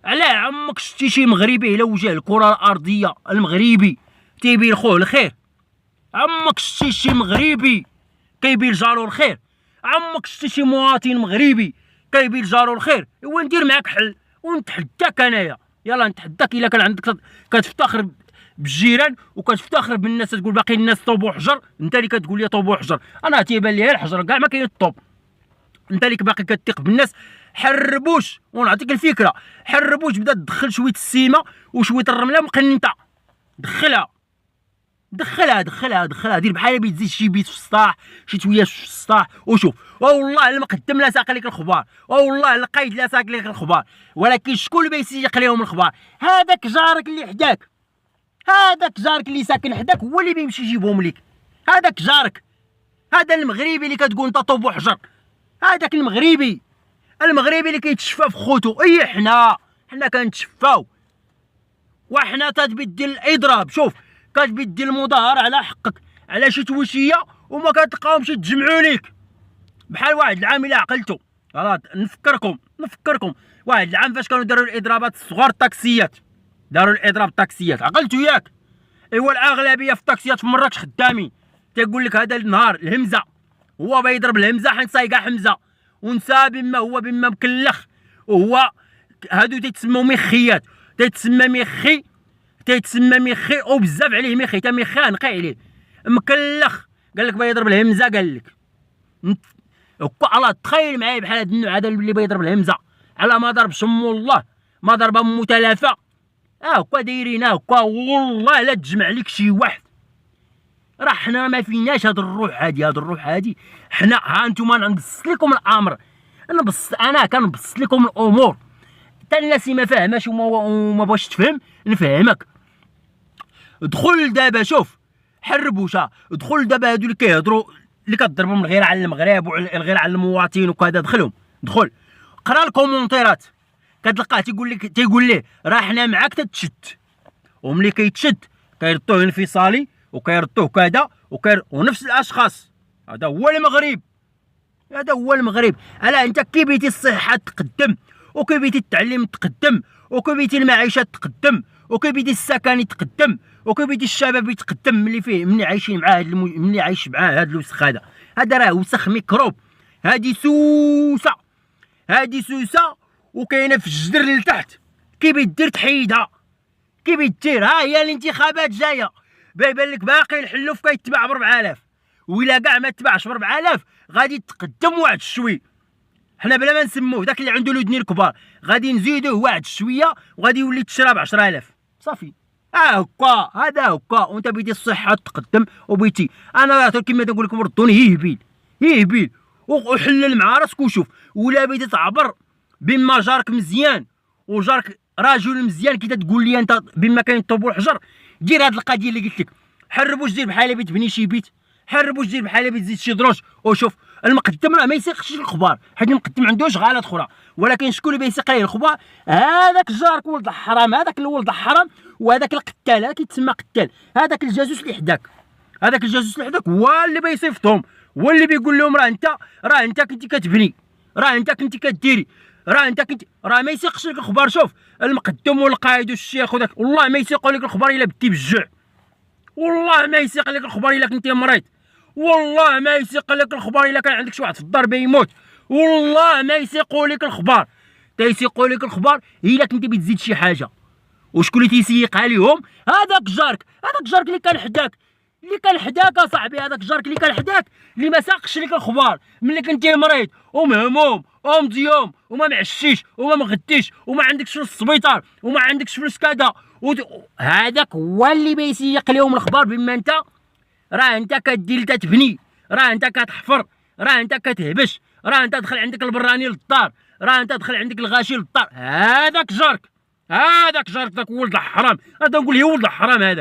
علاه عمرك شتي شي مغربي على وجه الكره الارضيه المغربي تيبين خوه الخير؟ عمرك شتي شي مغربي كيبين جارو الخير؟ عمرك شتي شي مواطن مغربي كيبين جارو الخير؟ ايوا ندير معاك حل ونتحداك انايا، يلا نتحداك. الا كان عندك كتفتخر بالجيران وكتفتخر بالناس تقول باقي الناس طوبوا حجر، انت اللي كتقول لي طوبوا حجر، انا تيبان لي الحجر كاع ما كاين الطوب. انت اللي باقي كتثق بالناس. حربوش ونعطيك الفكره، حربوش بدا تدخل شويه السيمه وشويه الرمله مقنطه، دخلها دخلها دخلها دخلها، دير بحال بتزيد شي بيت في السطاح، شي توياش في السطاح، وشوف والله المقدم لا ساق لك الخبار، والله القايد لا ساق لك الخبار، ولكن شكون اللي بيسيق لهم الخبار؟ هذاك جارك اللي حداك، هذاك جارك اللي ساكن حداك هو اللي بيمشي يجيبهم لك. هذاك جارك، هذا المغربي اللي كتقول انت طوب وحجر، هذاك المغربي اللي كيتشفى في خوتو. اي حنا كنتشفاو، وحنا تتبدل الاضراب. شوف كتبدل المظاهر على حقك على شي توشيه وما كتلقاهمش يتجمعوا ليك. بحال واحد العام الا عقلتو، نفكركم واحد العام فاش كانوا داروا الاضرابات الصغار الطاكسيات، داروا الاضراب الطاكسيات، عقلتو ياك؟ ايوا الاغلبيه في الطاكسيات في مراكش خدامين، تيقول لك هذا النهار الهمزه هو بيضرب الهمزه حيت صايقه حمزه، ونسى بما هو بما مكلخ، وهو هادو تيتسموا مخيات، تيتسمى مخي وبزاف عليه مخي، تا مخي نقي عليه مكلخ، قال لك بيضرب الهمزه، قال لك الله. تخيل معايا بحال هذا النوع هذا اللي بيضرب الهمزه على ما ضرب سمو الله، ما ضربه متلافه، هكا دايرين هكا. والله لا تجمع لك شي واحد، راه حنا ما فيناش هاد الروح هادي، حنا ها انتوما نبسط لكم الامر، انا كنبسط لكم الامور، حتى الناس اللي ما فاهماش وما بغاش تفهم نفهمك. دخل دابا، شوف حربوشه، دخل دابا هادو اللي كيهضروا اللي كتضربهم الغيره على المغرب والغيره على المواطنين وكذا، دخل قرا الكومونتيرات، كتلقاه تيقول ليه راه حنا معاك تتشد، وملي كيتشد كيردوه انفصالي وكيردوه كذا ونفس الاشخاص. هذا هو المغرب. الا انت كي بغيتي الصحه تقدم، وكي بغيتي التعليم تقدم، وكي بغيتي المعيشه تقدم، وكي بغيتي السكن يتقدم، وكي بغيتي الشباب يتقدم، ملي عايشين مع ملي عايش مع هذا الوسخ هذا راه وسخ ميكروب. هذه سوسه وكاينه في الجدر لتحت، كي بيدير تحيدها، كي بيدير. ها هي الانتخابات جايه، بايبان لك باقي الحلوف كيتباع ب 4000، وإلا كاع ما تباعش ب 4000 غادي تقدم واحد الشوي. حنا بلا ما نسموه داك اللي عنده الودنين كبار غادي نزيدوه واحد شويه وغادي يولي تشرى ب 10000 صافي. هكا هذا هكا. وانت بغيتي الصحه تقدم وبغيتي، انا كما تنقول لكم ردوني هيبيل وحلل مع راسك وشوف. ولا بغيتي تعبر بما جارك مزيان وجارك راجل مزيان كي تقول لي انت بما كاين الطوب والحجر، دير هاد القضيه اللي قلت لك. حربوش دير بحال بيت تبني شي بيت، حربوش دير بحال بتزيد شي دروج. وشوف المقدم راه ما يسيقش الخبار، حيت المقدم عنده شغالات اخرى، ولكن شكون اللي بيسيق ليه الخبار؟ هذاك جارك ولد الحرام، هذاك الولد الحرام، وهذاك القتال، هذا كيتسمى قتال، هذاك الجاسوس اللي حداك، هو اللي بيصيفطهم، هو اللي بيقول لهم راه انت كنتي كتبني، راه انت كنتي كديري، راه ما يسيقش لك الخبار. شوف المقدم والقائد والشيخ وداك والله ما يسيقوا لك الخبار الا بدي بالجوع، والله ما يسيق لك الخبار الا كنتي مريض، والله ما يسيق لك الخبار الا كان عندك شي واحد في الدار بيموت، والله ما يسيقوا لك الخبار. تيسيقوا لك الخبار الا كنتي بتزيد شي حاجه. وشكون اللي تيسيقها ليهم؟ هذاك جارك اللي كان حداك اصاحبي، هذاك جارك اللي كان حداك اللي ما ساقش لك الخبار ملي كنتي مريض ومهموم ومضيوم وما معشيش وما مغديش وما عندكش فلوس السبيطار وما عندكش فلوس كذا، هذاك هو اللي بيسيق لهم الخبار. بما انت راه انت كدير تتبني، راه انت كتحفر، راه انت كتهبش، راه انت دخل عندك البراني للدار، راه انت دخل عندك الغاشي للدار. هذاك جارك ذاك ولد الحرام، هذا نقول هو ولد الحرام هذا.